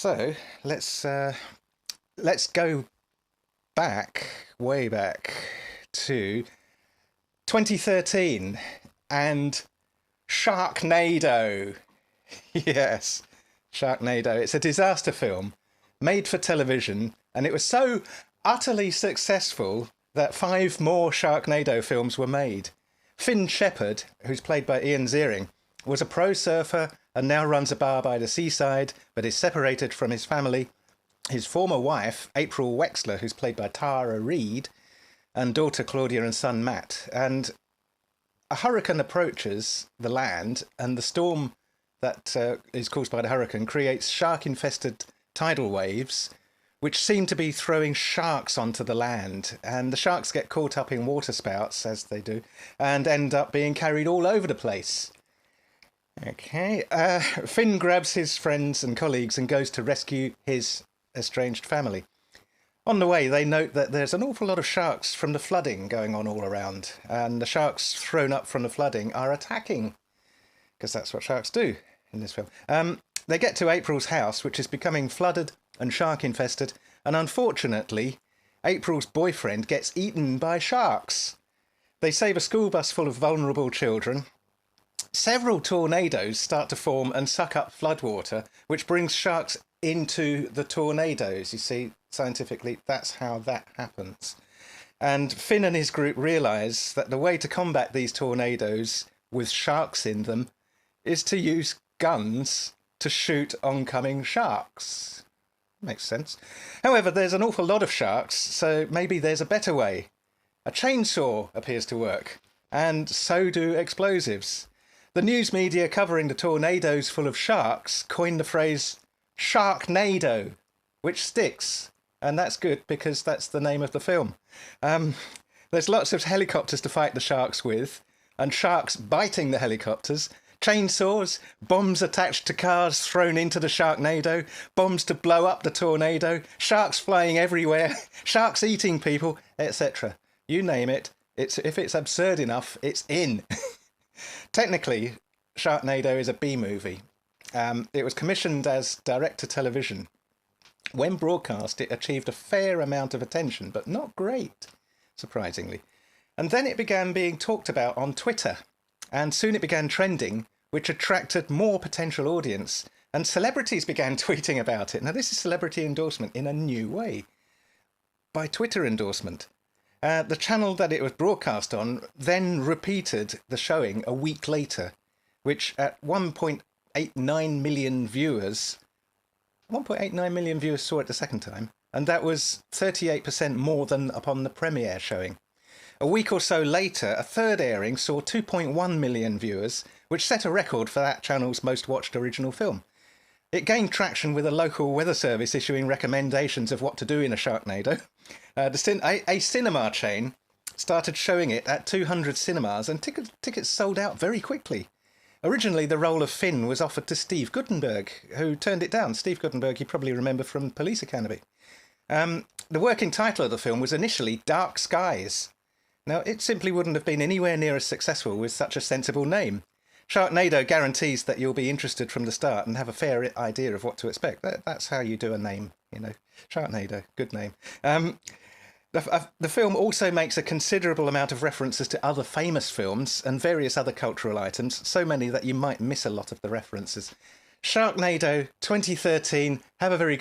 So let's go back, way back to 2013 and Sharknado. Yes, Sharknado. It's a disaster film made for television, and it was so utterly successful that 5 more Sharknado films were made. Finn Shepherd, who's played by Ian Ziering, was a pro surfer and now runs a bar by the seaside, but is separated from his family. His former wife, April Wexler, who's played by Tara Reid, and daughter Claudia and son Matt. And a hurricane approaches the land, and the storm that is caused by the hurricane creates shark-infested tidal waves, which seem to be throwing sharks onto the land. And the sharks get caught up in water spouts, as they do, and end up being carried all over the place. Okay, Finn grabs his friends and colleagues and goes to rescue his estranged family. On the way, they note that there's an awful lot of sharks from the flooding going on all around, and the sharks thrown up from the flooding are attacking, because that's what sharks do in this film. They get to April's house, which is becoming flooded and shark-infested, and unfortunately, April's boyfriend gets eaten by sharks. They save a school bus full of vulnerable children. Several tornadoes start to form and suck up floodwater, which brings sharks into the tornadoes. You see, scientifically, that's how that happens. And Finn and his group realise that the way to combat these tornadoes with sharks in them is to use guns to shoot oncoming sharks. Makes sense. However, there's an awful lot of sharks, so maybe there's a better way. A chainsaw appears to work, and so do explosives. The news media covering the tornadoes full of sharks coined the phrase Sharknado, which sticks. And that's good, because that's the name of the film. There's lots of helicopters to fight the sharks with, and sharks biting the helicopters, chainsaws, bombs attached to cars thrown into the Sharknado, bombs to blow up the tornado, sharks flying everywhere, sharks eating people, etc. You name it. If it's absurd enough, it's in. Technically, Sharknado is a B-movie. It was commissioned as direct-to-television. When broadcast, it achieved a fair amount of attention, but not great, surprisingly. And then it began being talked about on Twitter, and soon it began trending, which attracted more potential audience, and celebrities began tweeting about it. Now, this is celebrity endorsement in a new way. By Twitter endorsement. The channel that it was broadcast on then repeated the showing a week later, which at 1.89 million viewers... 1.89 million viewers saw it the second time, and that was 38% more than upon the premiere showing. A week or so later, a third airing saw 2.1 million viewers, which set a record for that channel's most watched original film. It gained traction with a local weather service issuing recommendations of what to do in a Sharknado. A cinema chain started showing it at 200 cinemas, and tickets sold out very quickly. Originally, the role of Finn was offered to Steve Guttenberg, who turned it down. Steve Guttenberg, you probably remember from Police Academy. The working title of the film was initially Dark Skies. Now, it simply wouldn't have been anywhere near as successful with such a sensible name. Sharknado guarantees that you'll be interested from the start and have a fair idea of what to expect. That's how you do a name, you know. Sharknado, good name. The film also makes a considerable amount of references to other famous films and various other cultural items, so many that you might miss a lot of the references. Sharknado 2013, have a very good